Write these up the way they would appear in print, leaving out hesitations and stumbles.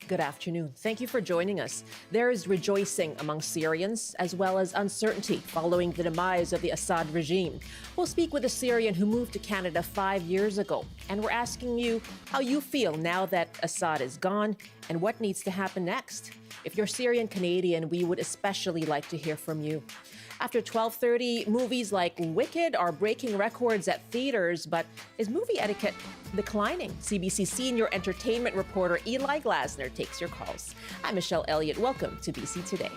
Good afternoon. Thank you for joining us. There is rejoicing among Syrians as well as uncertainty following the demise of the Assad regime. We'll speak with a Syrian who moved to Canada 5 years ago, and we're asking you how you feel now that Assad is gone and what needs to happen next. If you're Syrian Canadian, we would especially like to hear from you. After 12:30, movies like Wicked are breaking records at theaters, but is movie etiquette declining? CBC senior entertainment reporter Eli Glasner takes your calls. I'm Michelle Elliott. Welcome to BC Today.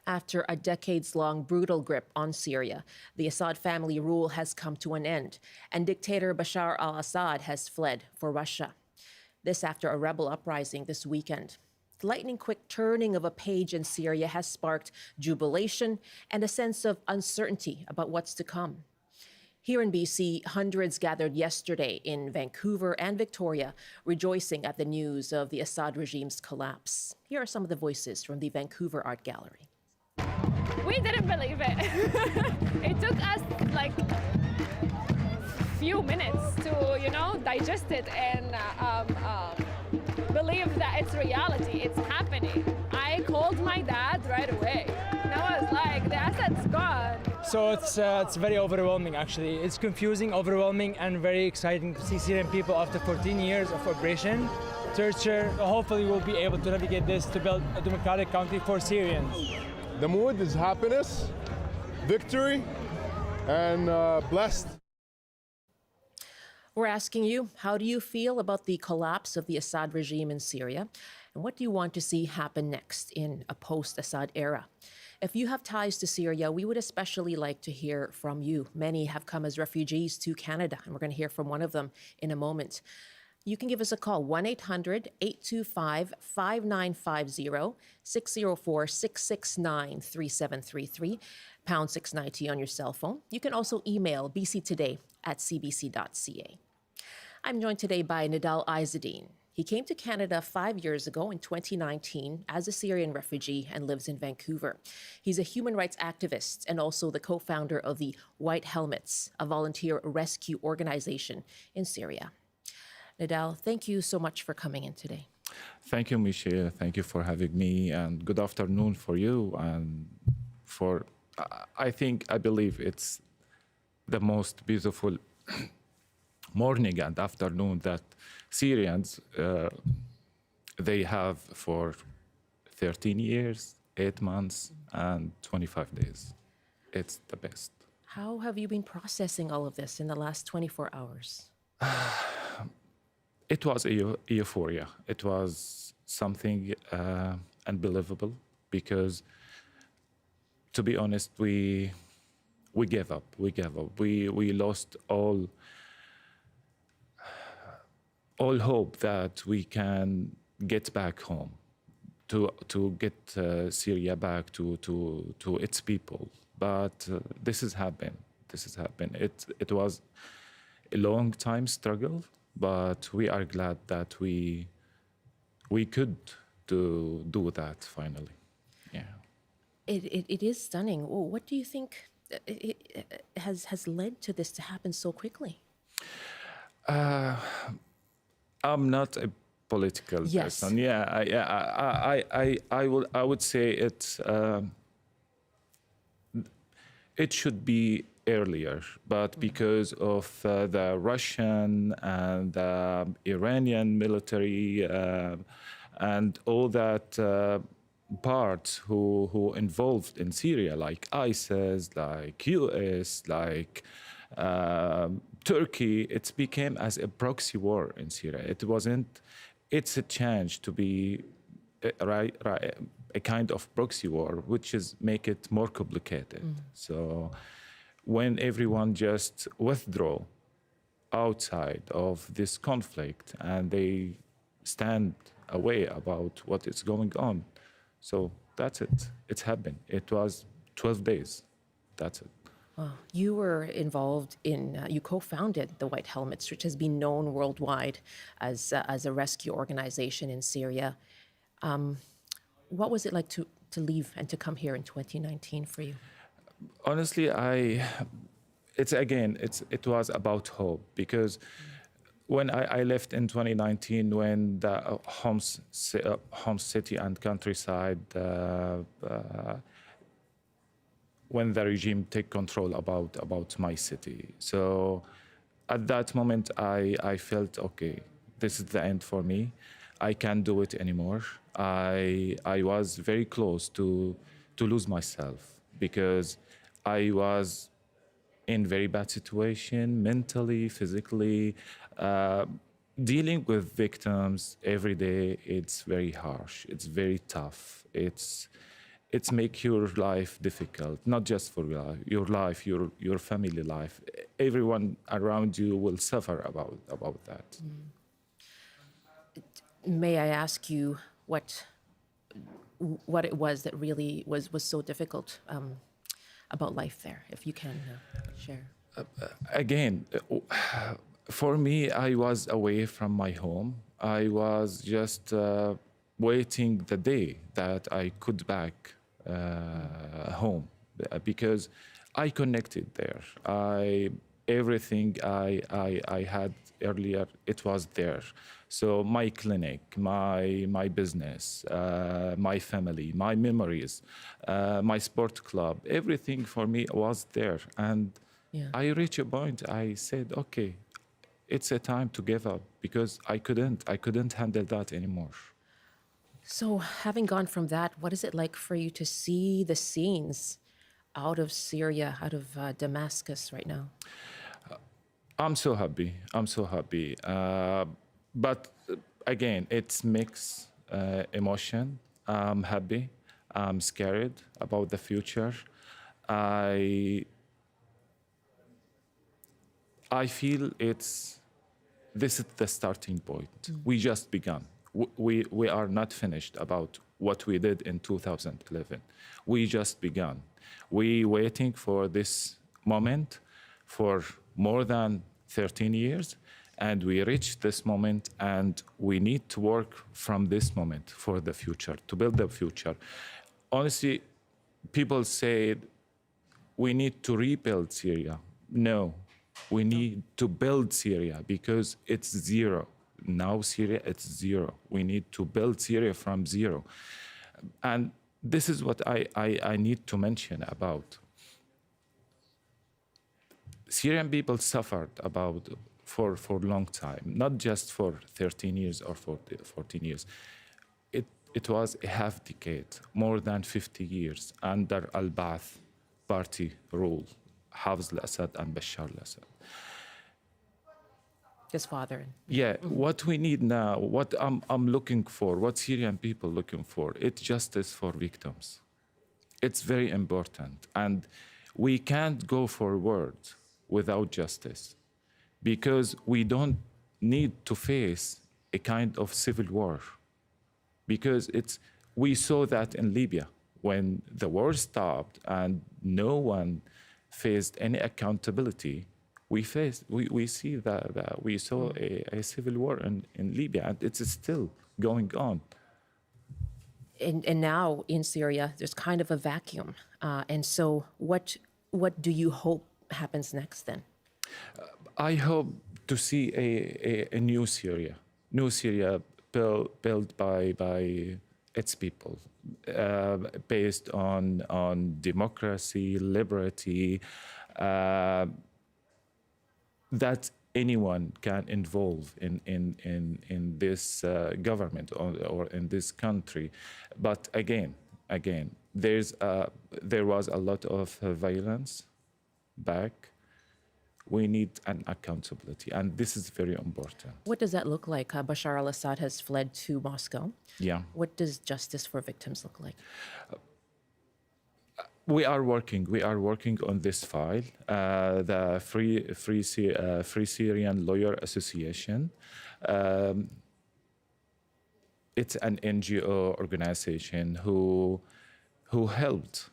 After a decades-long brutal grip on Syria, the Assad family rule has come to an end, and dictator Bashar al-Assad has fled for Russia. This after a rebel uprising this weekend. The lightning-quick turning of a page in Syria has sparked jubilation and a sense of uncertainty about what's to come. Here in BC, hundreds gathered yesterday in Vancouver and Victoria, rejoicing at the news of the Assad regime's collapse. Here are some of the voices from the Vancouver Art Gallery. We didn't believe it. It took us like few minutes to, digest it and believe that it's reality, it's happening. I called my dad right away. And I was like, the Assad's gone. So it's very overwhelming, actually. It's confusing, overwhelming, and very exciting to see Syrian people after 14 years of oppression, torture. Hopefully we'll be able to navigate this to build a democratic country for Syrians. The mood is happiness, victory, and blessed. We're asking you, how do you feel about the collapse of the Assad regime in Syria? And what do you want to see happen next in a post-Assad era? If you have ties to Syria, we would especially like to hear from you. Many have come as refugees to Canada, and we're going to hear from one of them in a moment. You can give us a call, 1-800-825-5950, 604-669-3733, pound 690 on your cell phone. You can also email bctoday@cbc.ca. I'm joined today by Nedal Aedine. He came to Canada 5 years ago in 2019 as a Syrian refugee and lives in Vancouver. He's a human rights activist and also the co-founder of the White Helmets, a volunteer rescue organization in Syria. Nedal, thank you so much for coming in today. Thank you, Michelle. Thank you for having me, and good afternoon for you. And I believe it's the most beautiful morning and afternoon that Syrians, they have for 13 years, 8 months, and 25 days. It's the best. How have you been processing all of this in the last 24 hours? It was a euphoria. It was something unbelievable because, to be honest, we gave up. We lost all hope that we can get back home, to get Syria back to its people. But this has happened. It was a long time struggle. But we are glad that we could do that finally. Yeah. It is stunning. Oh, what do you think has led to this to happen so quickly? I'm not a political person. I would say it should be earlier, but because of the Russian and the Iranian military and all that parts who involved in Syria, like ISIS, like US, like Turkey, it became as a proxy war in Syria. It's a change to be a kind of proxy war, which is make it more complicated. So when everyone just withdraw outside of this conflict and they stand away about what is going on. So that's it. It's happened. It was 12 days. That's it. You were involved in, you co-founded the White Helmets, which has been known worldwide as a rescue organization in Syria. What was it like to leave and to come here in 2019 for you? Honestly, it was about hope, because when I left in 2019, when the home city and countryside, when the regime take control about my city. So at that moment, I felt, okay, this is the end for me. I can't do it anymore. I was very close to lose myself, because I was in very bad situation, mentally, physically. Dealing with victims every day, it's very harsh. It's very tough. It's make your life difficult, not just for your life, your family life. Everyone around you will suffer about that. May I ask you what it was that really was so difficult about life there, if you can share? Again, for me, I was away from my home. I was just waiting the day that I could back home, because I connected there. Everything I had earlier, it was there. So my clinic, my business, my family, my memories, my sport club, everything for me was there. And I reached a point, I said, okay, it's a time to give up, because I couldn't handle that anymore. So, having gone from that, what is it like for you to see the scenes out of Syria, out of Damascus right now? I'm so happy. But again, it's mixed emotion. I'm happy. I'm scared about the future. I feel this is the starting point. We just begun. We are not finished about what we did in 2011. We just begun. We waiting for this moment for more than 13 years, and we reached this moment, and we need to work from this moment for the future, to build the future. Honestly, people say we need to rebuild Syria. No, we need to build Syria, because it's zero. Now Syria, it's zero. We need to build Syria from zero. And this is what I need to mention about. Syrian people suffered for a long time, not just for 13 years or 14 years. It was a half decade, more than 50 years under al-Ba'ath party rule, Hafez al-Assad and Bashar al-Assad. His father. Yeah, what we need now, what I'm looking for, what Syrian people looking for, it's justice for victims. It's very important. And we can't go forward without justice, because we don't need to face a kind of civil war. Because we saw that in Libya, when the war stopped and no one faced any accountability. We saw a civil war in Libya, and it's still going on. And now in Syria, there's kind of a vacuum. And so what do you hope happens next then? I hope to see a new Syria built by its people, based on democracy, liberty, that anyone can involve in this government or in this country. But again, there was a lot of violence back. We need an accountability, and this is very important. What does that look like? Bashar al-Assad has fled to Moscow. Yeah. What does justice for victims look like? We are working on this file. The Free Syrian Lawyer Association. It's an NGO organization who helped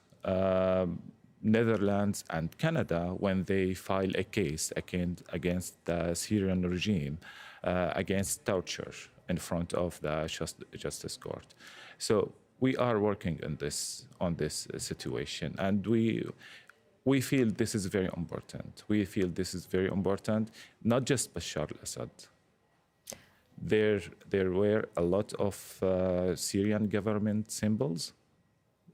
Netherlands and Canada when they file a case against the Syrian regime, against torture in front of the Justice Court. So we are working on this situation, and we feel this is very important. We feel this is very important, not just Bashar al-Assad. There were a lot of Syrian government symbols.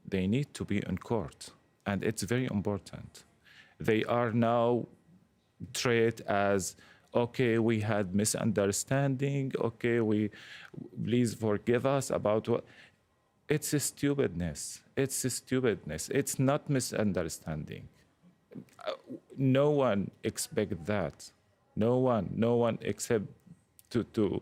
They need to be in court, and it's very important. They are now treated as, okay, we had misunderstanding, okay, please forgive us about what. It's a stupidness. It's a stupidness. It's not misunderstanding. No one expect that. No one except to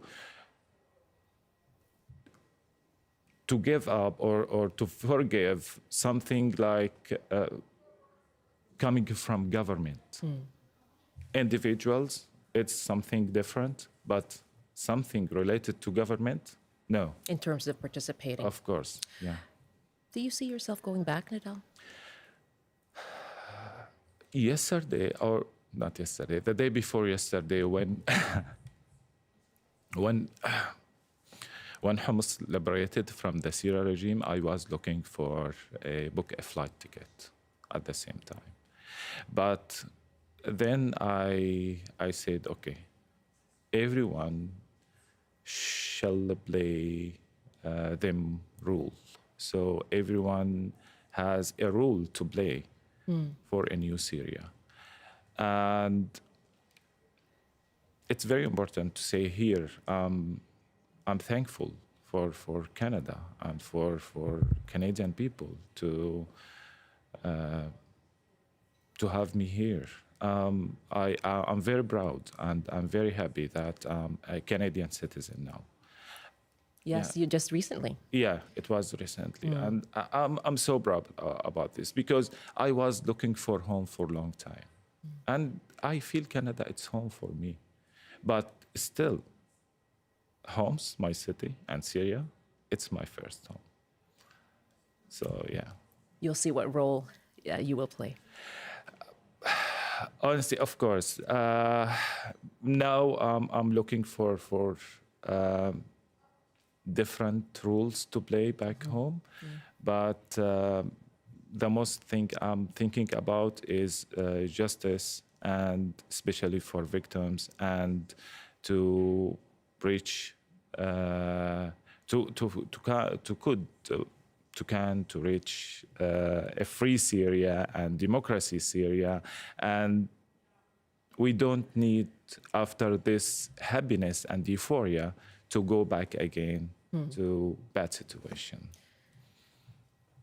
give up or to forgive something like coming from government. Individuals, it's something different, but something related to government, no. In terms of participating. Of course, yeah. Do you see yourself going back, Nedal? Yesterday, or not yesterday, the day before yesterday, when when Homs liberated from the Syria regime, I was looking for book a flight ticket at the same time. But then I said, okay, everyone shall play them rule. So everyone has a role to play for a new Syria. And it's very important to say here, I'm thankful for Canada and for Canadian people to have me here. I'm very proud and I'm very happy that I'm a Canadian citizen now. Yes, Yeah. you just recently. Yeah, it was recently, and I'm so proud about this because I was looking for home for a long time, and I feel Canada it's home for me, but still, Homs, my city, and Syria, it's my first home. So yeah. You'll see what role you will play. Honestly, of course. Now I'm looking for different rules to play back home, but the most thing I'm thinking about is justice, and especially for victims, and to reach to reach a free Syria and democracy Syria, and we don't need after this happiness and euphoria to go back again to bad situation.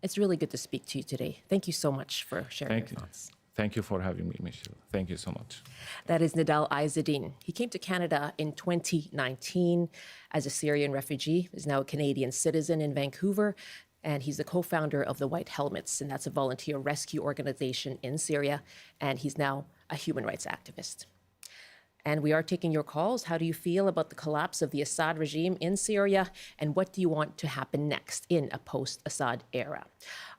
It's really good to speak to you today. Thank you so much for sharing Thank your you. thoughts. Thank you for having me, Michelle. Thank you so much. That is Nedal Aedine. He came to Canada in 2019 as a Syrian refugee, is now a Canadian citizen in Vancouver, and he's the co-founder of the White Helmets, and that's a volunteer rescue organization in Syria, and he's now a human rights activist. And we are taking your calls. How do you feel about the collapse of the Assad regime in Syria? And what do you want to happen next in a post-Assad era?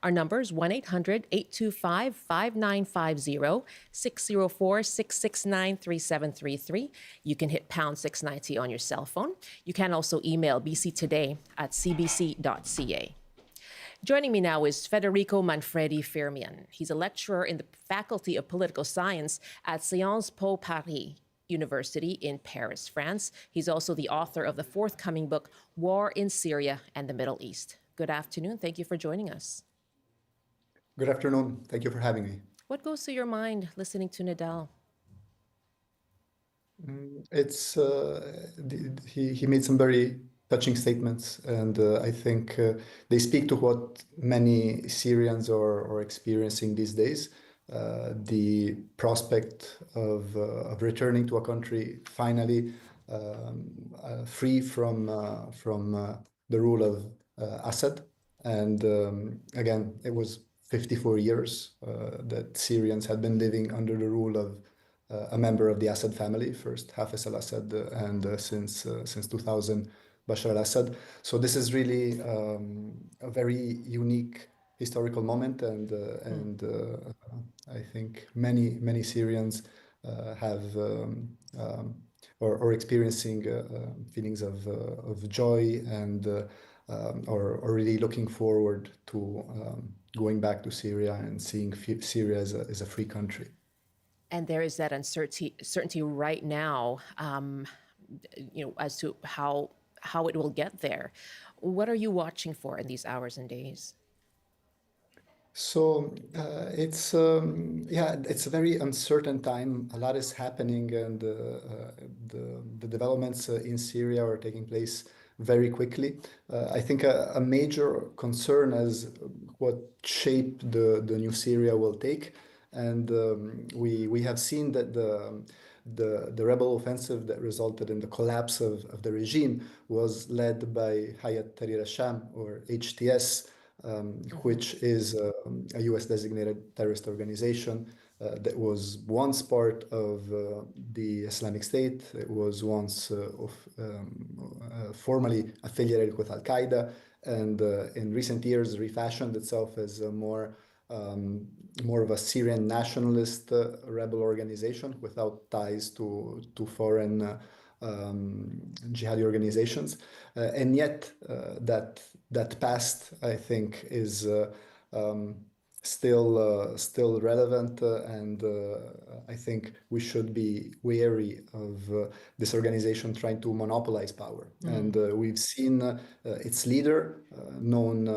Our number is 1-800-825-5950, 604-669-3733. You can hit pound 690 on your cell phone. You can also email bctoday@cbc.ca. Joining me now is Federico Manfredi Firmian. He's a lecturer in the Faculty of Political Science at Sciences Po Paris University in Paris, France. He's also the author of the forthcoming book, War in Syria and the Middle East. Good afternoon. Thank you for joining us. Good afternoon. Thank you for having me. What goes through your mind listening to Nedal? It's he made some very touching statements, and I think they speak to what many Syrians are experiencing these days. The prospect of returning to a country finally free from the rule of Assad. And again, it was 54 years that Syrians had been living under the rule of a member of the Assad family, first Hafez al-Assad, and since 2000, Bashar al-Assad. So this is really a very unique historical moment, and I think many Syrians have or experiencing feelings of joy, and are really looking forward to going back to Syria and seeing Syria as a free country. And there is that certainty right now, as to how it will get there. What are you watching for in these hours and days? So it's it's a very uncertain time. A lot is happening, and the developments in Syria are taking place very quickly. I think a major concern is what shape the new Syria will take, and we have seen that the rebel offensive that resulted in the collapse of the regime was led by Hayat Tahrir al-Sham, or HTS, which is a US designated terrorist organization that was once part of the Islamic State. It was once formally affiliated with Al-Qaeda, and in recent years refashioned itself as a more of a Syrian nationalist rebel organization without ties to foreign jihadi organizations, and yet that past, I think, is still relevant, and I think we should be wary of this organization trying to monopolize power. And we've seen its leader, known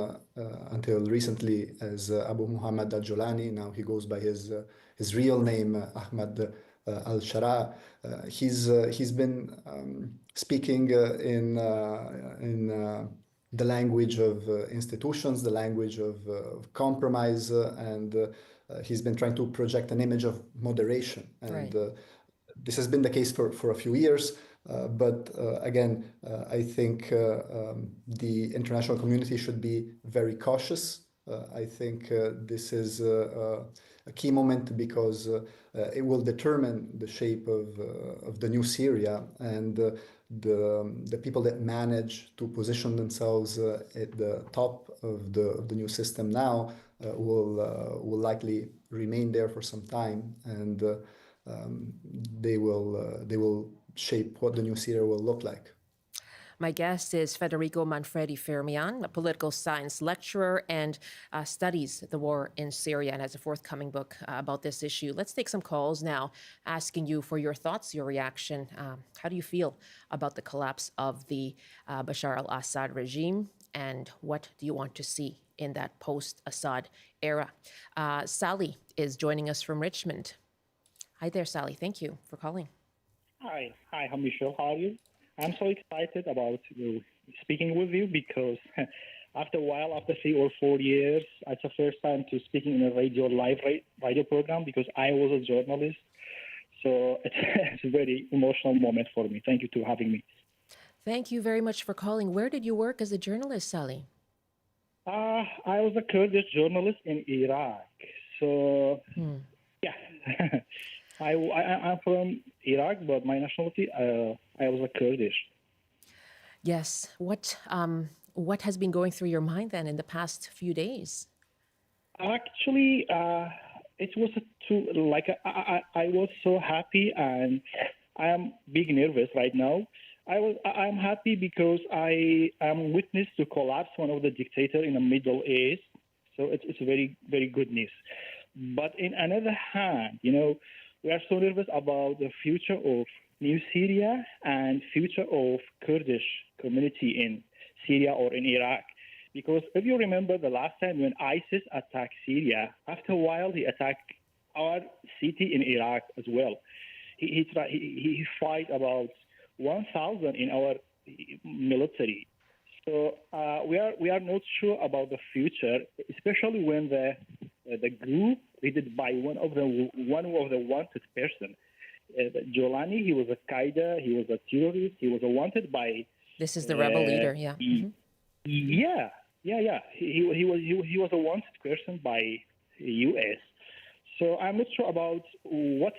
until recently as Abu Muhammad al-Julani. Now he goes by his real name, Ahmad al-Shara. He's been speaking in the language of institutions, the language of compromise, and he's been trying to project an image of moderation. And this has been the case for a few years. But again, I think the international community should be very cautious. I think this is a key moment, because it will determine the shape of the new Syria, and the people that manage to position themselves at the top of the new system now will likely remain there for some time, and they will shape what the new Syria will look like. My guest is Federico Manfredi Fermian, a political science lecturer and studies the war in Syria and has a forthcoming book about this issue. Let's take some calls now, asking you for your thoughts, your reaction. How do you feel about the collapse of the Bashar al-Assad regime, and what do you want to see in that post-Assad era? Sally is joining us from Richmond. Hi there, Sally. Thank you for calling. Hi, Michelle. How are you? I'm so excited about speaking with you, because after 3 or 4 years, it's the first time to speaking in a live radio program, because I was a journalist. So it's a very emotional moment for me. Thank you for having me. Thank you very much for calling. Where did you work as a journalist, Sally? I was a Kurdish journalist in Iraq. So, yeah. I'm from Iraq, but my nationality, I was a Kurdish. Yes. What has been going through your mind then in the past few days? Actually, it was I was so happy, and I am big nervous right now. I'm happy because I am witness to collapse one of the dictator in the Middle East. So it's very, very good news. But in another hand, we are so nervous about the future of New Syria and future of Kurdish community in Syria or in Iraq. Because if you remember the last time when ISIS attacked Syria, after a while he attacked our city in Iraq as well. He fight about 1,000 in our military. So we are not sure about the future, especially when the group led by one of the wanted person. Jolani, he was a Qaeda, he was a terrorist, he was wanted by. This is the rebel leader, yeah. Yeah. He was a wanted person by U.S. So I'm not sure about what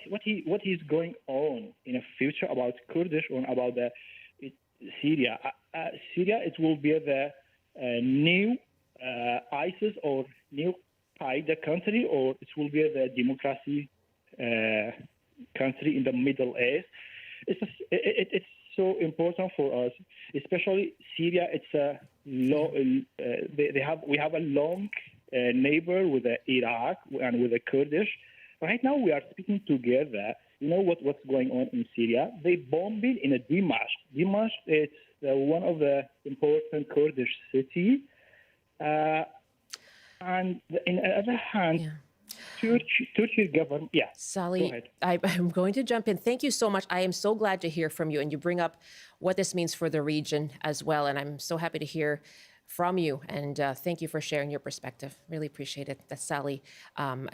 is going on in the future about Kurdish or about Syria. Syria, it will be the new ISIS or new Qaeda country, or it will be the democracy country in the Middle East. It's so important for us, especially Syria. It's a long. We have a long neighbor with Iraq and with the Kurdish. Right now, we are speaking together. You know what's going on in Syria? They bombed in a Dimashq. Dimashq is one of the important Kurdish cities. And on the other hand, Turkey government. Yeah. Sally, I'm going to jump in. Thank you so much. I am so glad to hear from you, and you bring up what this means for the region as well. And I'm so happy to hear from you. And thank you for sharing your perspective. Really appreciate it. That's Sally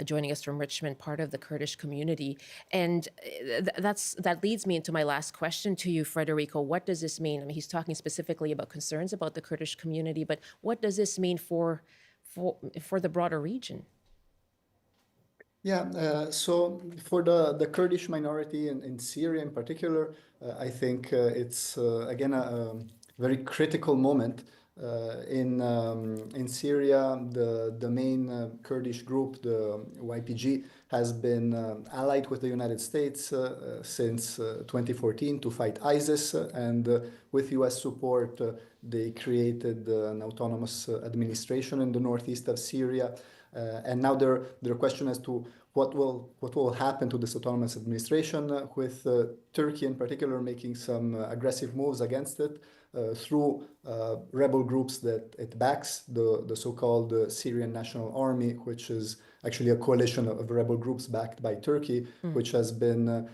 joining us from Richmond, part of the Kurdish community. And that leads me into my last question to you, Federico. What does this mean? I mean, he's talking specifically about concerns about the Kurdish community, but what does this mean for the broader region? Yeah, so for the Kurdish minority in Syria in particular, I think it's again a very critical moment. In Syria, the main Kurdish group, the YPG, has been allied with the United States since 2014 to fight ISIS, and with US support, they created an autonomous administration in the northeast of Syria. And now their question as to what will happen to this autonomous administration, with Turkey in particular making some aggressive moves against it through rebel groups that it backs, the so-called Syrian National Army, which is actually a coalition of rebel groups backed by Turkey, which has been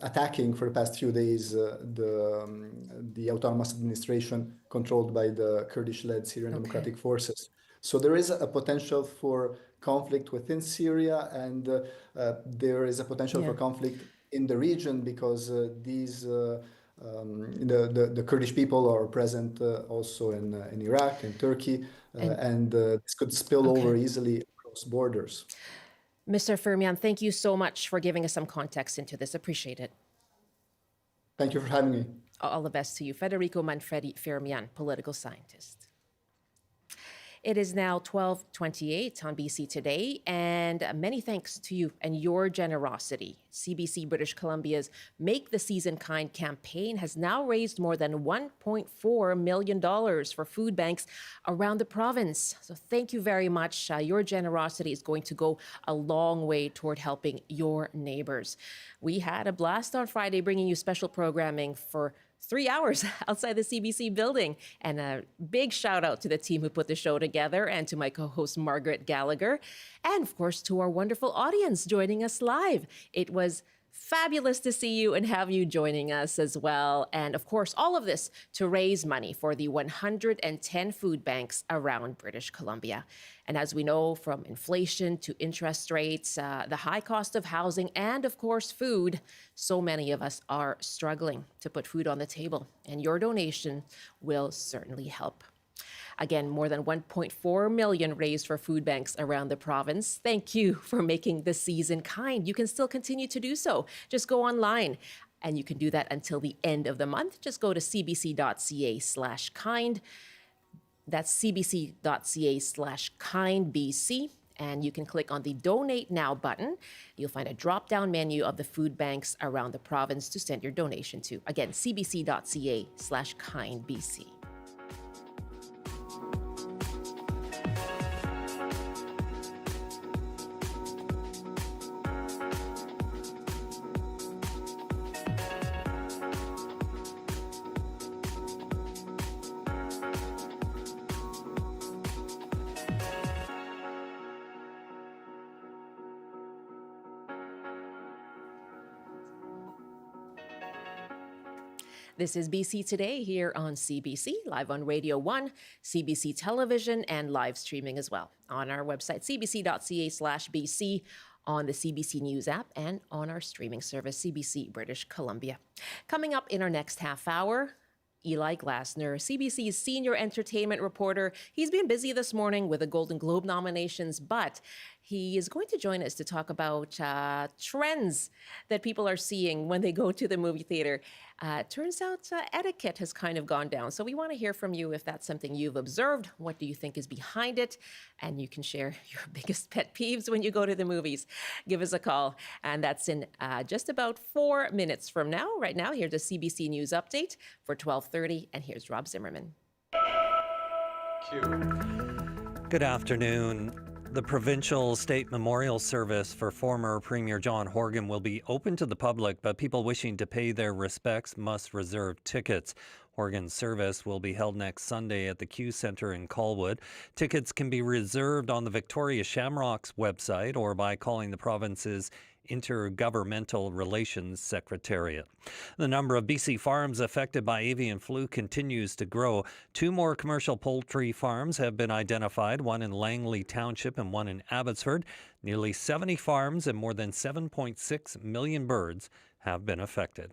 attacking for the past few days the autonomous administration controlled by the Kurdish-led Syrian Democratic Forces. So there is a potential for conflict within Syria, and there is a potential for conflict in the region because the Kurdish people are present also in Iraq and Turkey, and this could spill over easily across borders. Mr. Firmian, thank you so much for giving us some context into this. Appreciate it. Thank you for having me. All the best to you. Federico Manfredi Firmian, political scientist. It is now 12:28 on BC Today, and many thanks to you and your generosity. CBC British Columbia's Make the Season Kind campaign has now raised more than $1.4 million for food banks around the province. So thank you very much. Your generosity is going to go a long way toward helping your neighbors. We had a blast on Friday bringing you special programming for 3 hours outside the CBC building. And a big shout out to the team who put the show together, and to my co-host Margaret Gallagher, and of course to our wonderful audience joining us live. It was fabulous to see you and have you joining us as well. And of course, all of this to raise money for the 110 food banks around British Columbia. And as we know, from inflation to interest rates, the high cost of housing, and of course, food, so many of us are struggling to put food on the table. And your donation will certainly help. Again, more than $1.4 million raised for food banks around the province. Thank you for making the season kind. You can still continue to do so. Just go online, and you can do that until the end of the month. Just go to cbc.ca/kind. That's cbc.ca/kindbc. And you can click on the Donate Now button. You'll find a drop-down menu of the food banks around the province to send your donation to. Again, cbc.ca/kindbc. This is BC Today here on CBC, live on Radio 1, CBC Television, and live streaming as well on our website, cbc.ca/BC, on the CBC News app, and on our streaming service, CBC British Columbia. Coming up in our next half hour, Eli Glasner, CBC's senior entertainment reporter. He's been busy this morning with the Golden Globe nominations, but he is going to join us to talk about trends that people are seeing when they go to the movie theater. Turns out etiquette has kind of gone down. So we want to hear from you if that's something you've observed. What do you think is behind it? And you can share your biggest pet peeves when you go to the movies. Give us a call. And that's in just about 4 minutes from now. Right now, here's a CBC News update for 12:30. And here's Rob Zimmerman. Cue. Good afternoon. The provincial state memorial service for former Premier John Horgan will be open to the public, but people wishing to pay their respects must reserve tickets. Horgan's service will be held next Sunday at the Q Centre in Colwood. Tickets can be reserved on the Victoria Shamrocks website or by calling the province's Intergovernmental Relations Secretariat. The number of BC farms affected by avian flu continues to grow. 2 more commercial poultry farms have been identified, one in Langley Township and one in Abbotsford. Nearly 70 farms and more than 7.6 million birds have been affected.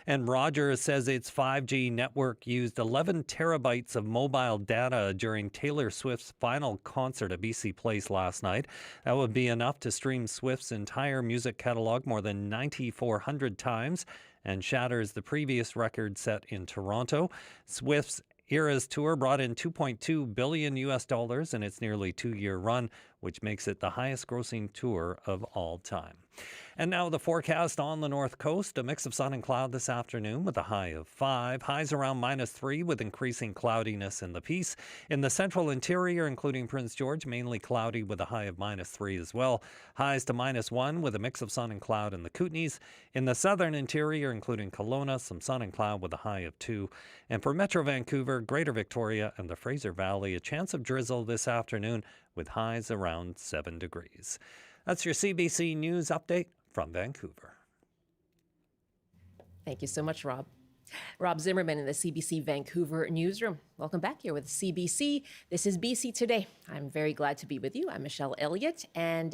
And Rogers says its 5G network used 11 terabytes of mobile data during Taylor Swift's final concert at BC Place last night. That would be enough to stream Swift's entire music catalog more than 9,400 times and shatters the previous record set in Toronto. Swift's Eras tour brought in $2.2 billion in its nearly 2-year run, which makes it the highest grossing tour of all time. And now the forecast on the north coast, a mix of sun and cloud this afternoon with a high of 5. Highs around -3 with increasing cloudiness in the Peace. In the central interior, including Prince George, mainly cloudy with a high of -3 as well. Highs to -1 with a mix of sun and cloud in the Kootenays. In the southern interior, including Kelowna, some sun and cloud with a high of 2. And for Metro Vancouver, Greater Victoria and the Fraser Valley, a chance of drizzle this afternoon with highs around 7 degrees. That's your CBC News update from Vancouver. Thank you so much, Rob. Rob Zimmerman in the CBC Vancouver newsroom. Welcome back here with CBC. This is BC Today. I'm very glad to be with you. I'm Michelle Elliott. And,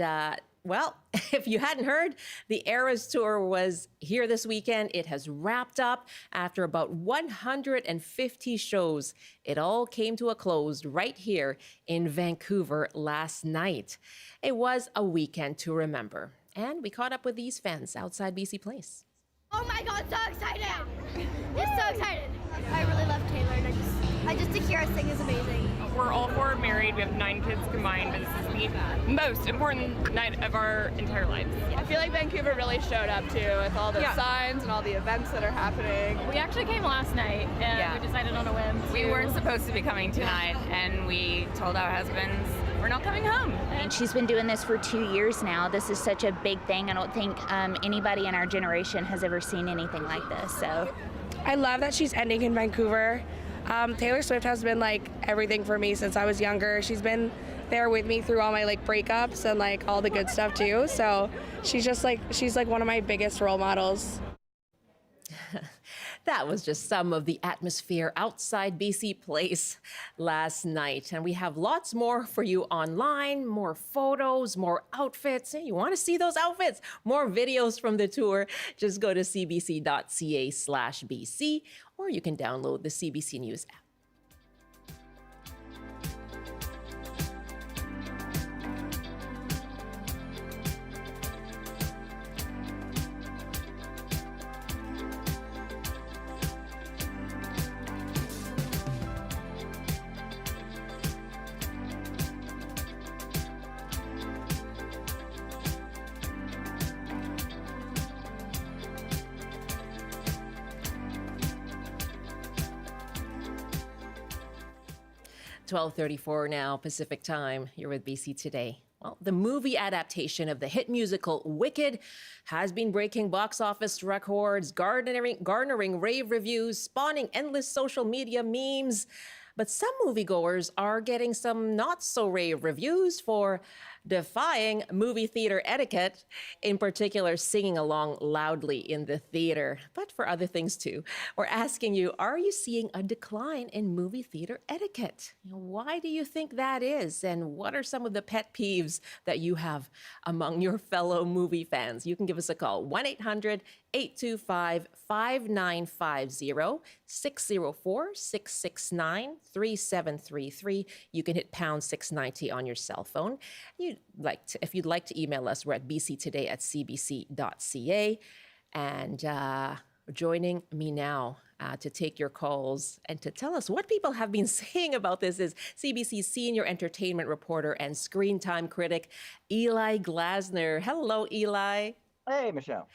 well, if you hadn't heard, the Eras Tour was here this weekend. It has wrapped up after about 150 shows. It all came to a close right here in Vancouver last night. It was a weekend to remember. And we caught up with these fans outside BC Place. Oh my God, so excited! Just so excited. I really love Taylor, and I just to hear her sing is amazing. We're all 4 married, we have 9 kids combined, but this is the most important night of our entire lives. I feel like Vancouver really showed up too with all the signs and all the events that are happening. We actually came last night and we decided on a whim. We weren't supposed to be coming tonight, and we told our husbands we're not coming home. And she's been doing this for 2 years now. This is such a big thing. I don't think anybody in our generation has ever seen anything like this. So I love that she's ending in Vancouver. Taylor Swift has been like everything for me since I was younger. She's been there with me through all my like breakups and like all the good stuff too. So she's like one of my biggest role models. That was just some of the atmosphere outside BC Place last night. And we have lots more for you online, more photos, more outfits. Hey, you want to see those outfits? More videos from the tour? Just go to cbc.ca/BC, or you can download the CBC News app. 12:34 now Pacific time. You're with BC Today. Well, the movie adaptation of the hit musical Wicked has been breaking box office records, garnering rave reviews, spawning endless social media memes. But some moviegoers are getting some not-so-rave reviews for defying movie theater etiquette, in particular singing along loudly in the theater, but for other things too. We're asking you, are you seeing a decline in movie theater etiquette? Why do you think that is? And what are some of the pet peeves that you have among your fellow movie fans? You can give us a call, 1-800-825-5950, 604-669-3733. You can hit pound 690 on your cell phone. If you'd like to email us, we're at bctoday@cbc.ca. And joining me now to take your calls and to tell us what people have been saying about this is CBC's senior entertainment reporter and screen time critic, Eli Glasner. Hello, Eli. Hey, Michelle.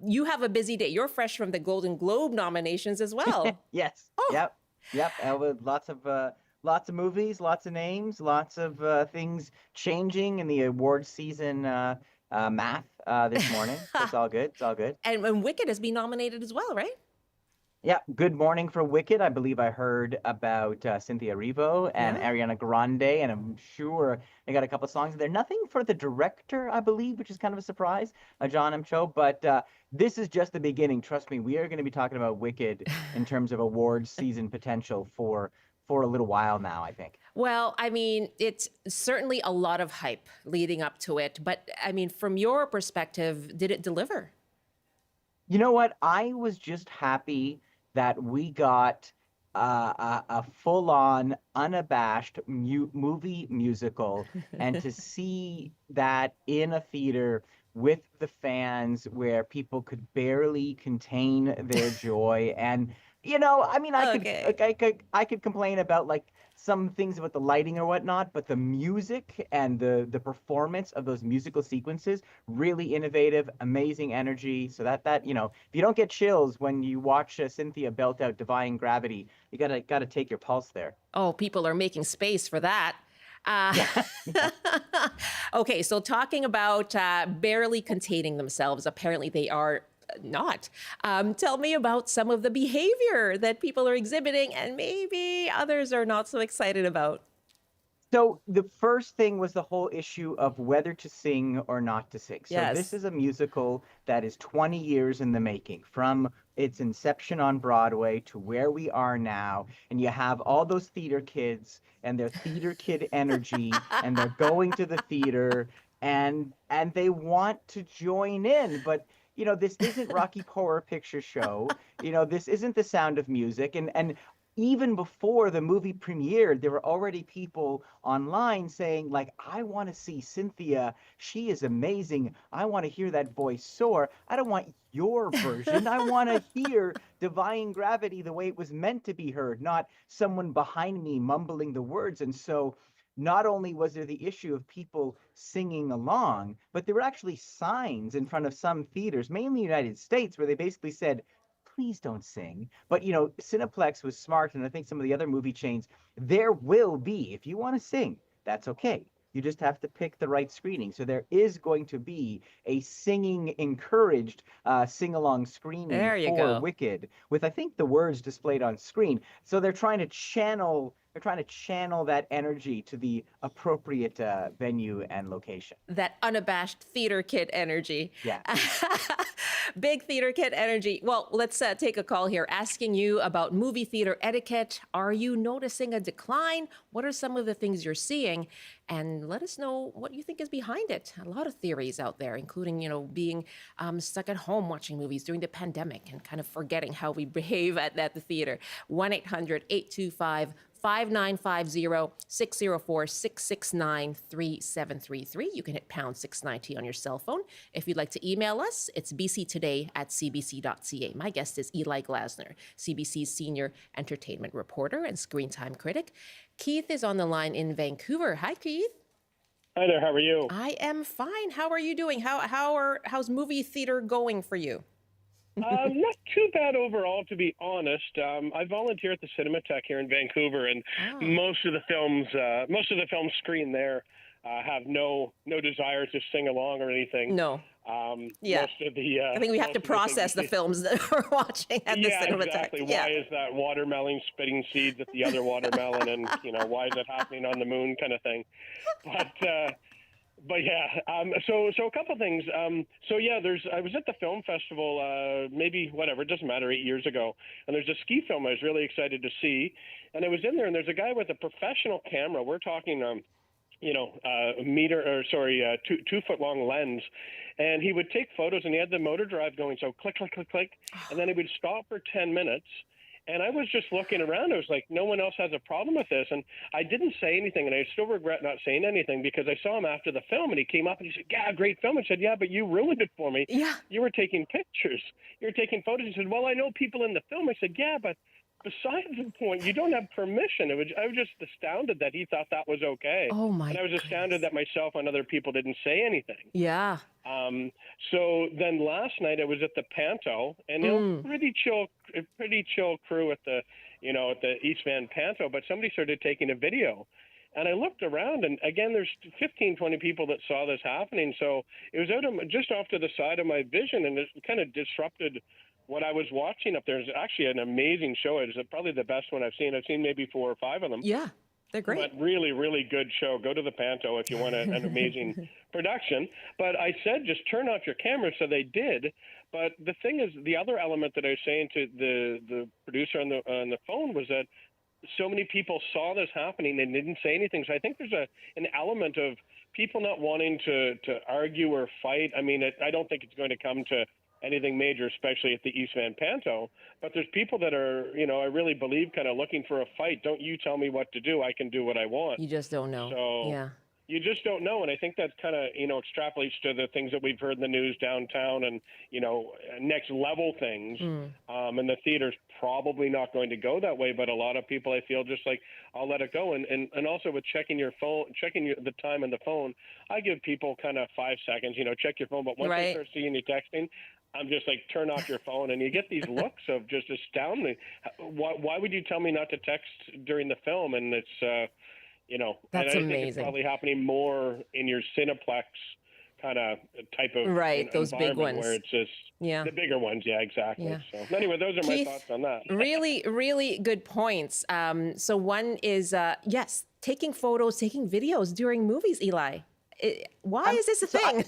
You have a busy day. You're fresh from the Golden Globe nominations as well. Yes. Oh. Yep. With lots of lots of movies, lots of names, lots of things changing in the award season math this morning. So it's all good. It's all good. And Wicked has been nominated as well, right? Yeah, good morning for Wicked. I believe I heard about Cynthia Erivo and Ariana Grande, and I'm sure they got a couple of songs in there. Nothing for the director, I believe, which is kind of a surprise, John M. Cho. But this is just the beginning. Trust me, we are going to be talking about Wicked in terms of awards season potential for a little while now, I think. Well, I mean, it's certainly a lot of hype leading up to it. But I mean, from your perspective, did it deliver? You know what? I was just happy that we got a full-on, unabashed movie musical, and to see that in a theater with the fans where people could barely contain their joy. And, you know, I mean, I could complain about like some things about the lighting or whatnot, but the music and the performance of those musical sequences, really innovative, amazing energy. So that you know, if you don't get chills when you watch Cynthia belt out Defying Gravity, you gotta take your pulse there. Oh, people are making space for that. Okay, so talking about barely containing themselves, apparently they are not. Tell me about some of the behavior that people are exhibiting and maybe others are not so excited about. So the first thing was the whole issue of whether to sing or not to sing. So this is a musical that is 20 years in the making, from its inception on Broadway to where we are now. And you have all those theater kids and their theater kid energy, and they're going to the theater and they want to join in. But you know, this isn't Rocky Horror Picture Show. You know, this isn't The Sound of Music. And even before the movie premiered, there were already people online saying, like, I want to see Cynthia. She is amazing. I want to hear that voice soar. I don't want your version. I want to hear Defying Gravity the way it was meant to be heard, not someone behind me mumbling the words. And so not only was there the issue of people singing along, but there were actually signs in front of some theaters, mainly United States, where they basically said, please don't sing. But, you know, Cineplex was smart, and I think some of the other movie chains, there will be, if you want to sing, that's okay. You just have to pick the right screening. So there is going to be a singing encouraged sing-along screening for Wicked, with I think the words displayed on screen. So they're trying to channel that energy to the appropriate venue and location. That unabashed theater kid energy. Yeah. Big theater kid energy. Well, let's take a call here, asking you about movie theater etiquette. Are you noticing a decline? What are some of the things you're seeing? And let us know what you think is behind it. A lot of theories out there, including, you know, being stuck at home watching movies during the pandemic and kind of forgetting how we behave at the theater. 1-800-825 5950 604 669 3733. You can hit pound 690 on your cell phone. If you'd like to email us, it's bctoday@cbc.ca. My guest is Eli Glasner, CBC's senior entertainment reporter and screen time critic. Keith is on the line in Vancouver. Hi, Keith. Hi there. How are you? I am fine. How are you doing? How's movie theater going for you? Not too bad overall, to be honest. I volunteer at the Cinematheque here in Vancouver, and most of the films screened there have no desire to sing along or anything. No. Most of the I think we have to process the films that we're watching at the Cinematheque. Exactly. Why is that watermelon spitting seeds at the other watermelon, and you know, why is it happening on the moon, kind of thing. But yeah, so a couple things. I was at the film festival, maybe whatever, it doesn't matter, 8 years ago, and there's a ski film I was really excited to see, and I was in there, and there's a guy with a professional camera. We're talking, 2 foot long lens, and he would take photos, and he had the motor drive going, so click, click, click, click, and then he would stop for 10 minutes. And I was just looking around. I was like, no one else has a problem with this. And I didn't say anything, and I still regret not saying anything, because I saw him after the film, and he came up and he said, yeah, great film. I said, yeah, but you ruined it for me. Yeah. You were taking pictures. You were taking photos. He said, well, I know people in the film. I said, yeah, but besides the point, you don't have permission. I was just astounded that he thought that was okay. Oh, my And I was astounded that myself and other people didn't say anything. Yeah. So then last night I was at the Panto, and pretty chill a pretty chill crew at the East Van Panto, but somebody started taking a video. And I looked around, and again, there's 15, 20 people that saw this happening. So it was just off to the side of my vision, and it kind of disrupted what I was watching up there. It's actually an amazing show. It's probably the best one I've seen. I've seen maybe 4 or 5 of them. Yeah, they're great. But really, really good show. Go to the Panto if you want an amazing production. But I said, just turn off your camera, so they did. But the thing is, the other element that I was saying to the producer on the phone was that so many people saw this happening and didn't say anything. So I think there's an element of people not wanting to argue or fight. I mean, I don't think it's going to come to anything major, especially at the East Van Panto. But there's people that are, I really believe, kind of looking for a fight. Don't you tell me what to do. I can do what I want. You just don't know. So yeah. You just don't know. And I think that kind of, extrapolates to the things that we've heard in the news downtown and, next level things. And the theater's probably not going to go that way. But a lot of people, I feel, just like, I'll let it go. And also with checking your phone, the time on the phone, I give people kind of 5 seconds, check your phone. But once I start seeing you texting, I'm just like, turn off your phone. And you get these looks of just astounding. Why would you tell me not to text during the film? And it's, that's and I amazing. think it's probably happening more in your Cineplex kind of type of those big ones where it's just the bigger ones. Yeah, exactly. Yeah. So anyway, those are Keith, my thoughts on that. Really, really good points. So one is, yes, taking photos, taking videos during movies, Eli. Why is this a thing?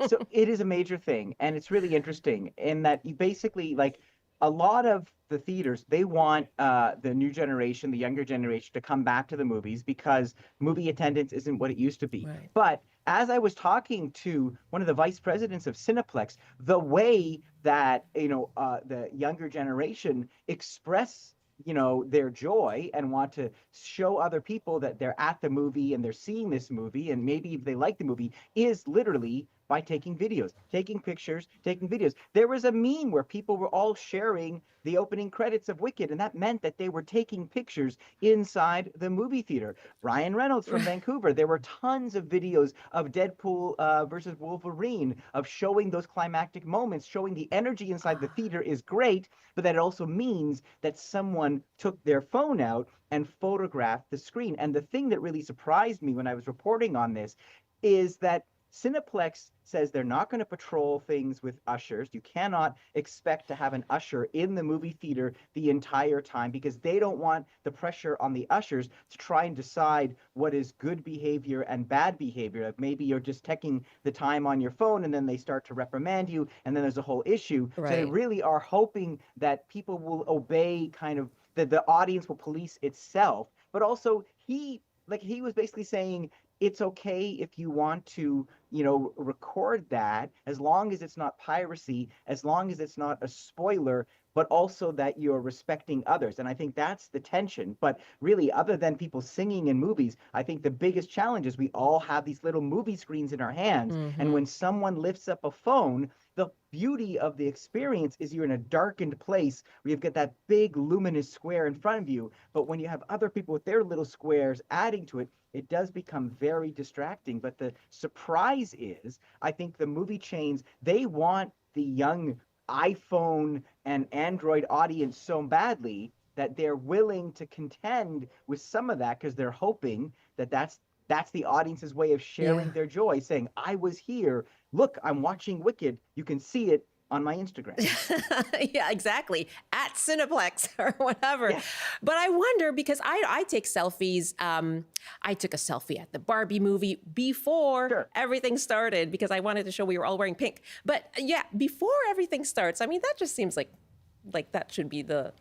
So it is a major thing. And it's really interesting in that you basically, like, a lot of the theaters, they want the new generation, the younger generation, to come back to the movies because movie attendance isn't what it used to be. Right. But as I was talking to one of the vice presidents of Cineplex, the way that the younger generation express their joy and want to show other people that they're at the movie and they're seeing this movie, and maybe if they like the movie, is literally by taking videos, taking pictures, taking videos. There was a meme where people were all sharing the opening credits of Wicked, and that meant that they were taking pictures inside the movie theater. Ryan Reynolds from Vancouver, there were tons of videos of Deadpool versus Wolverine, of showing those climactic moments, showing the energy inside the theater is great, but that also means that someone took their phone out and photographed the screen. And the thing that really surprised me when I was reporting on this is that Cineplex says they're not going to patrol things with ushers. You cannot expect to have an usher in the movie theater the entire time because they don't want the pressure on the ushers to try and decide what is good behavior and bad behavior. Like maybe you're just checking the time on your phone and then they start to reprimand you and then there's a whole issue. Right. So they really are hoping that people will obey, kind of, that the audience will police itself. But also he was basically saying, it's okay if you want to, record that, as long as it's not piracy, as long as it's not a spoiler, but also that you're respecting others. And I think that's the tension. But really, other than people singing in movies, I think the biggest challenge is we all have these little movie screens in our hands. Mm-hmm. And when someone lifts up a phone, the beauty of the experience is you're in a darkened place where you've got that big luminous square in front of you. But when you have other people with their little squares adding to it, it does become very distracting. But the surprise is, I think the movie chains, they want the young iPhone and Android audience so badly that they're willing to contend with some of that because they're hoping that that's the audience's way of sharing their joy, saying, I was here. Look, I'm watching Wicked. You can see it on my Instagram. Yeah, exactly. At Cineplex or whatever. Yeah. But I wonder, because I take selfies. I took a selfie at the Barbie movie before everything started because I wanted to show we were all wearing pink. But yeah, before everything starts, I mean, that just seems like that should be the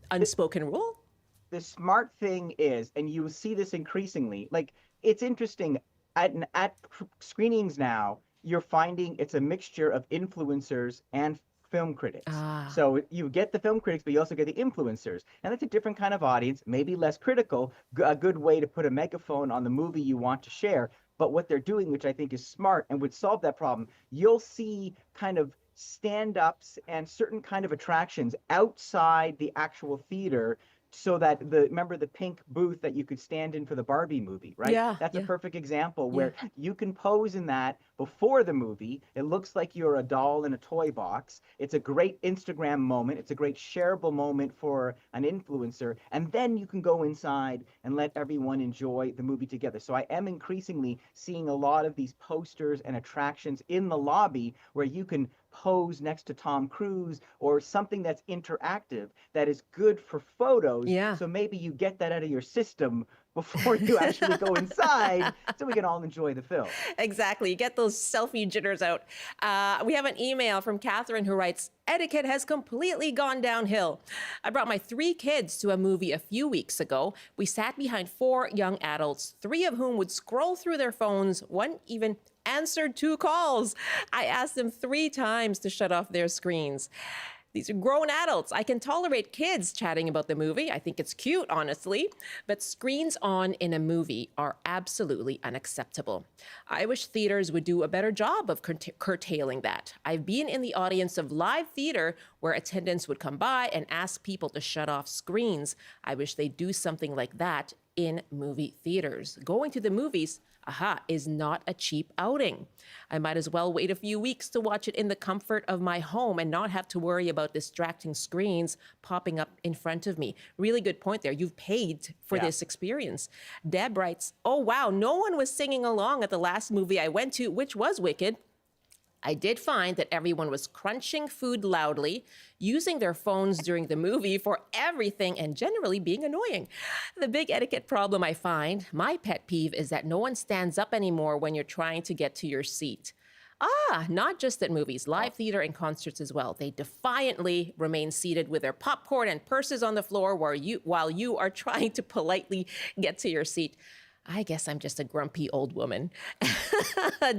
unspoken rule. The smart thing is, and you will see this increasingly, like, it's interesting, at screenings now, you're finding it's a mixture of influencers and film critics. So you get the film critics, but you also get the influencers. And it's a different kind of audience, maybe less critical, a good way to put a megaphone on the movie you want to share. But what they're doing, which I think is smart and would solve that problem, you'll see kind of stand-ups and certain kind of attractions outside the actual theater so that remember the pink booth that you could stand in for the Barbie movie, right? Yeah, That's a yeah. perfect example where you can pose in that before the movie. It looks like you're a doll in a toy box. It's a great Instagram moment. It's a great shareable moment for an influencer. And then you can go inside and let everyone enjoy the movie together. So I am increasingly seeing a lot of these posters and attractions in the lobby where you can pose next to Tom Cruise or something that's interactive that is good for photos. Yeah. So maybe you get that out of your system before you actually go inside so we can all enjoy the film. Exactly. You get those selfie jitters out. We have an email from Catherine who writes, etiquette has completely gone downhill. I brought my 3 kids to a movie a few weeks ago. We sat behind 4 young adults, 3 of whom would scroll through their phones. One even answered 2 calls. I asked them 3 times to shut off their screens. These are grown adults. I can tolerate kids chatting about the movie. I think it's cute, honestly. But screens on in a movie are absolutely unacceptable. I wish theaters would do a better job of curtailing that. I've been in the audience of live theater where attendants would come by and ask people to shut off screens. I wish they'd do something like that in movie theaters. Going to the movies, is not a cheap outing. I might as well wait a few weeks to watch it in the comfort of my home and not have to worry about distracting screens popping up in front of me. Really good point there. You've paid for this experience. Deb writes, oh wow, no one was singing along at the last movie I went to, which was Wicked. I did find that everyone was crunching food loudly, using their phones during the movie for everything, and generally being annoying. The big etiquette problem I find, my pet peeve, is that no one stands up anymore when you're trying to get to your seat. Not just at movies, live theater and concerts as well. They defiantly remain seated with their popcorn and purses on the floor while you are trying to politely get to your seat. I guess I'm just a grumpy old woman.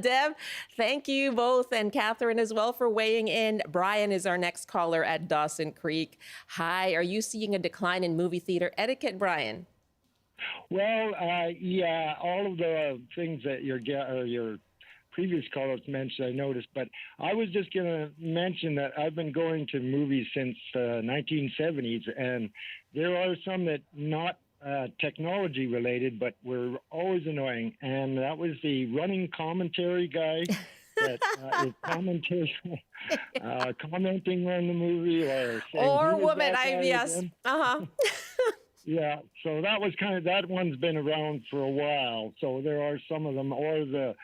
Deb, thank you both, and Catherine as well, for weighing in. Brian is our next caller at Dawson Creek. Hi, are you seeing a decline in movie theater etiquette, Brian? Well, yeah, all of the things that your previous callers mentioned, I noticed, but I was just going to mention that I've been going to movies since 1970s, and there are some that not technology related, but were always annoying. And that was the running commentary guy that is commenting on the movie or saying, or woman, yes. Yeah, so that one's been around for a while. So there are some of them, or the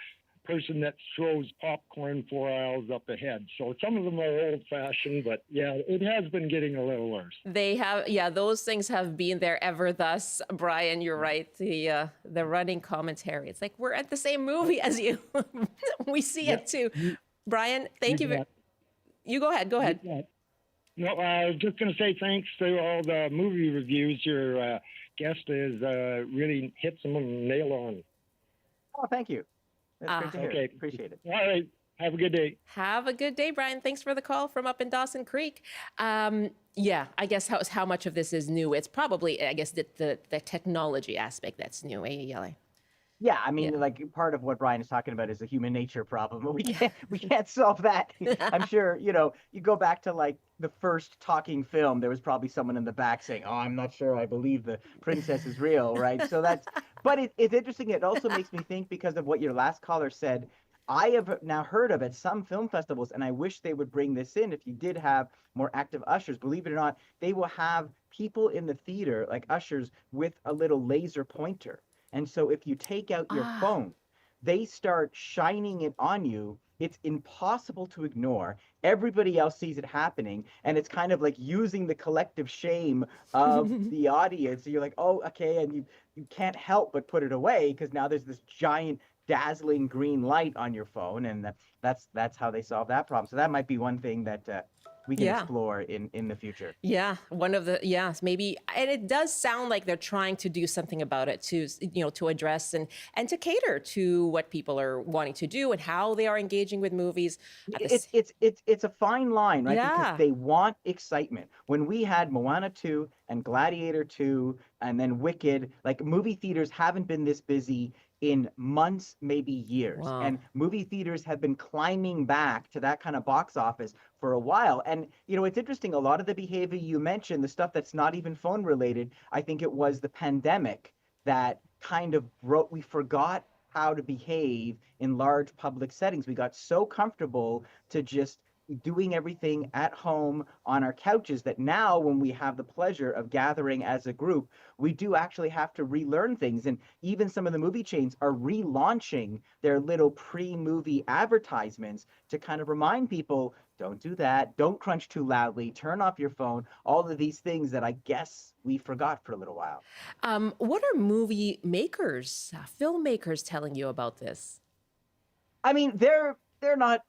person that throws popcorn 4 aisles up ahead. So some of them are old-fashioned, but yeah, it has been getting a little worse. They have, those things have been there ever thus. Brian, you're right. The running commentary. It's like, we're at the same movie as you. We see it too. Brian, thank you. You go ahead. No, I was just going to say thanks to all the movie reviews. Your guest has really hit some of them nail on. Oh, thank you. That's great to hear. Okay. Appreciate it. All right. Have a good day. Have a good day, Brian. Thanks for the call from up in Dawson Creek. I guess how much of this is new? It's probably, I guess, the technology aspect that's new, Yele? Yeah, I mean, like part of what Brian is talking about is a human nature problem, but we can't solve that. I'm sure, you go back to like the first talking film, there was probably someone in the back saying, "Oh, I'm not sure I believe the princess is real," right? So but it's interesting. It also makes me think, because of what your last caller said, I have now heard of at some film festivals, and I wish they would bring this in. If you did have more active ushers, believe it or not, they will have people in the theater, like ushers, with a little laser pointer. And so if you take out your phone, they start shining it on you. It's impossible to ignore. Everybody else sees it happening. And it's kind of like using the collective shame of the audience. So you're like, oh, okay. And you can't help but put it away, because now there's this giant dazzling green light on your phone. And that's how they solve that problem. So that might be one thing that we can explore in the future. Yeah, one of the, maybe, and it does sound like they're trying to do something about it to address and to cater to what people are wanting to do and how they are engaging with movies. It's a fine line, right? Yeah. Because they want excitement. When we had Moana 2 and Gladiator 2 and then Wicked, like movie theaters haven't been this busy in months, maybe years. Wow. And movie theaters have been climbing back to that kind of box office for a while. And, you know, it's interesting, a lot of the behavior you mentioned, the stuff that's not even phone related, I think it was the pandemic that kind of broke, we forgot how to behave in large public settings. We got so comfortable to just doing everything at home on our couches that now when we have the pleasure of gathering as a group, we do actually have to relearn things. And even some of the movie chains are relaunching their little pre-movie advertisements to kind of remind people, don't do that, don't crunch too loudly, turn off your phone, all of these things that I guess we forgot for a little while. What are movie makers, filmmakers telling you about this? I mean, they're not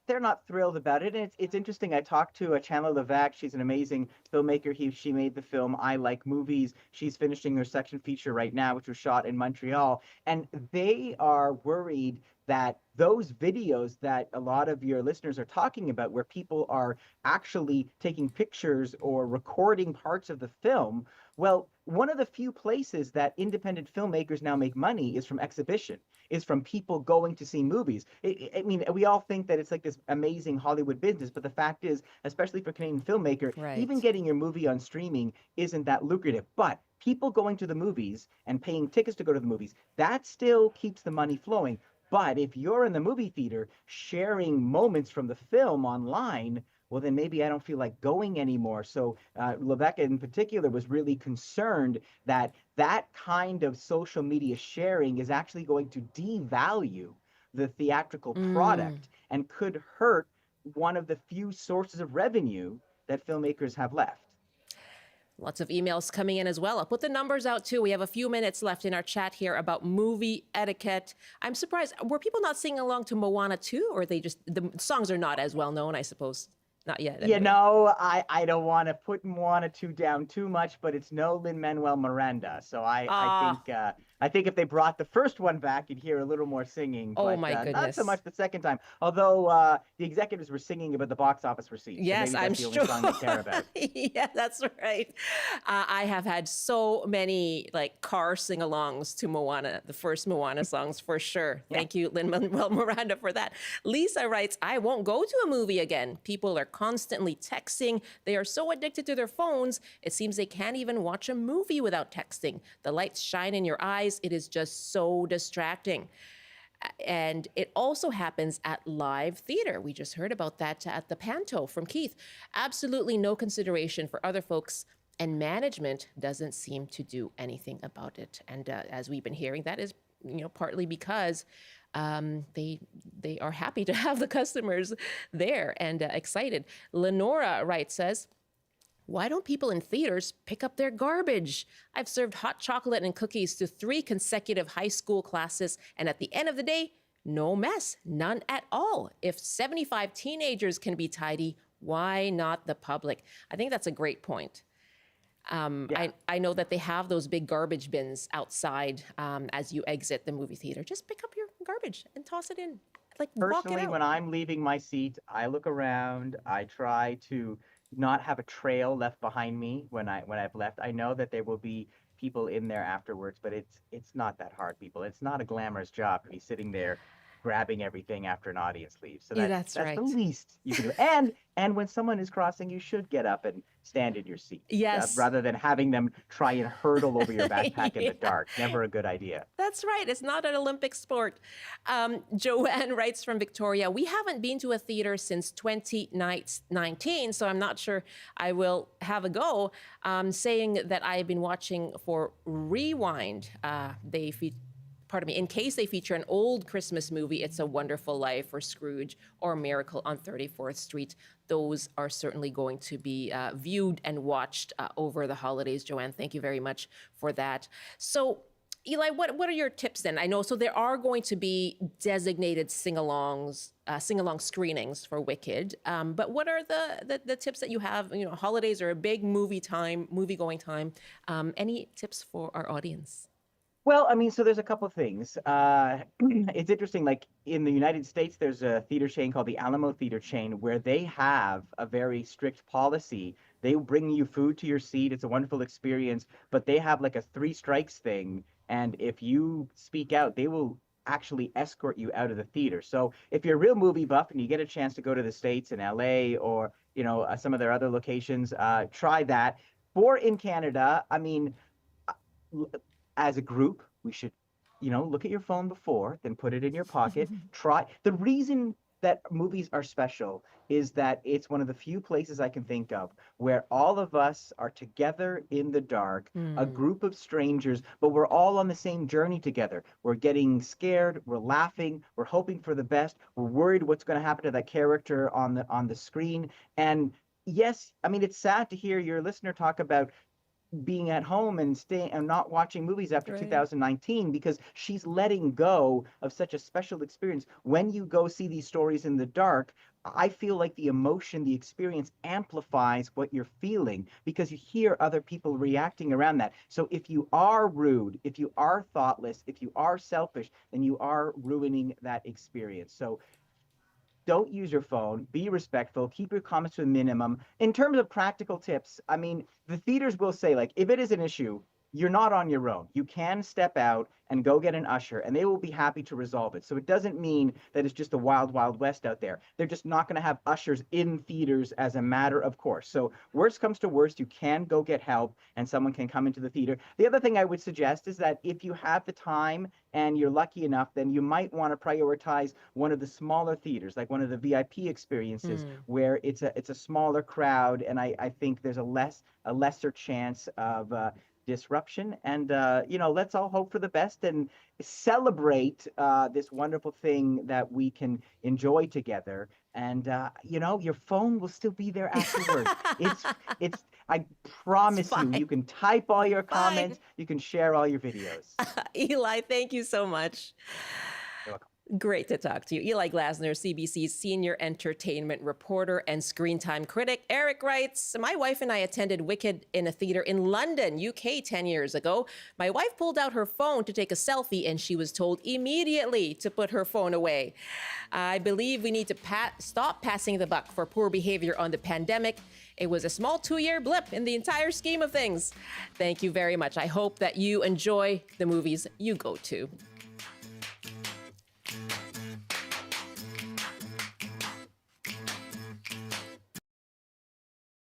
thrilled about it. And it's interesting. I talked to Chandler Levac. She's an amazing filmmaker. She made the film I Like Movies. She's finishing her section feature right now, which was shot in Montreal. And they are worried that those videos that a lot of your listeners are talking about, where people are actually taking pictures or recording parts of the film, well, one of the few places that independent filmmakers now make money is from exhibition, is from people going to see movies. I mean, we all think that it's like this amazing Hollywood business, but the fact is, especially for a Canadian filmmaker, even getting your movie on streaming isn't that lucrative. But people going to the movies and paying tickets to go to the movies, that still keeps the money flowing. But if you're in the movie theater sharing moments from the film online, well, then maybe I don't feel like going anymore. So Rebecca in particular was really concerned that that kind of social media sharing is actually going to devalue the theatrical product and could hurt one of the few sources of revenue that filmmakers have left. Lots of emails coming in as well. I'll put the numbers out too. We have a few minutes left in our chat here about movie etiquette. I'm surprised. Were people not singing along to Moana 2, or they just, the songs are not as well known, I suppose? Not yet. Anyway. You know, I don't want to put Moana 2 down too much, but it's no Lin-Manuel Miranda. So I think if they brought the first one back, you'd hear a little more singing. Oh, but, my goodness. Not so much the second time. Although the executives were singing about the box office receipts. Yes, so I'm that's the sure. only song they care about. Yeah, that's right. I have had so many like car sing-alongs to Moana, the first Moana songs for sure. Yeah. Thank you, Lin-Manuel Miranda, for that. Lisa writes, I won't go to a movie again. People are constantly texting. They are so addicted to their phones, it seems they can't even watch a movie without texting. The lights shine in your eyes. It is just so distracting. And it also happens at live theater. We just heard about that at the Panto from Keith. Absolutely no consideration for other folks, and management doesn't seem to do anything about it. And as we've been hearing, that is, you know, partly because they are happy to have the customers there and excited. Lenora says, why don't people in theaters pick up their garbage? I've served hot chocolate and cookies to 3 consecutive high school classes, and at the end of the day, no mess, none at all. If 75 teenagers can be tidy, why not the public? I think that's a great point. I know that they have those big garbage bins outside as you exit the movie theater. Just pick up your garbage and toss it in. Like, walk it Personally, out. when I'm leaving my seat, I look around. I try to not have a trail left behind me when I've left. I know that there will be people in there afterwards, but it's not that hard, people. It's not a glamorous job to be sitting there grabbing everything after an audience leaves. So that's right. The least you can do. And when someone is crossing, you should get up and stand in your seat. Yes. Rather than having them try and hurdle over your backpack in the dark. Never a good idea. That's right. It's not an Olympic sport. Joanne writes from Victoria, we haven't been to a theater since 2019, so I'm not sure I will have a go. Saying that I've been watching for Rewind. In case they feature an old Christmas movie, It's a Wonderful Life, or Scrooge, or Miracle on 34th Street. Those are certainly going to be viewed and watched over the holidays. Joanne, thank you very much for that. So, Eli, what are your tips then? I know, so there are going to be designated sing-along screenings for Wicked, but what are the tips that you have? You know, holidays are a big movie-going time. Any tips for our audience? Well, I mean, so there's a couple of things. It's interesting, like in the United States, there's a theater chain called the Alamo Theater Chain where they have a very strict policy. They bring you food to your seat. It's a wonderful experience, but they have like a 3 strikes thing. And if you speak out, they will actually escort you out of the theater. So if you're a real movie buff and you get a chance to go to the States in LA or, some of their other locations, try that. For in Canada, I mean, as a group, we should, look at your phone before, then put it in your pocket. The reason that movies are special is that it's one of the few places I can think of where all of us are together in the dark, a group of strangers, but we're all on the same journey together. We're getting scared, we're laughing, we're hoping for the best, we're worried what's going to happen to that character on the screen. And yes, I mean, it's sad to hear your listener talk about being at home and staying and not watching movies after 2019, because she's letting go of such a special experience. When you go see these stories in the dark, I feel like the emotion, the experience amplifies what you're feeling because you hear other people reacting around that. So if you are rude, if you are thoughtless, if you are selfish, then you are ruining that experience. So don't use your phone, be respectful, keep your comments to a minimum. In terms of practical tips, I mean, the theaters will say, like, if it is an issue, you're not on your own. You can step out and go get an usher, and they will be happy to resolve it. So it doesn't mean that it's just the wild, wild west out there. They're just not going to have ushers in theaters as a matter of course. So worst comes to worst, you can go get help, and someone can come into the theater. The other thing I would suggest is that if you have the time and you're lucky enough, then you might want to prioritize one of the smaller theaters, like one of the VIP experiences, where it's a smaller crowd, and I think there's a lesser chance of disruption. And let's all hope for the best and celebrate this wonderful thing that we can enjoy together. And your phone will still be there afterwards. it's I promise you can type all your comments, you can share all your videos. Eli, thank you so much. You're welcome. Great to talk to you. Eli Glasner, CBC's senior entertainment reporter and screen time critic. Eric writes, my wife and I attended Wicked in a theater in London, UK 10 years ago. My wife pulled out her phone to take a selfie and she was told immediately to put her phone away. I believe we need to stop passing the buck for poor behavior on the pandemic. It was a small 2-year blip in the entire scheme of things. Thank you very much. I hope that you enjoy the movies you go to.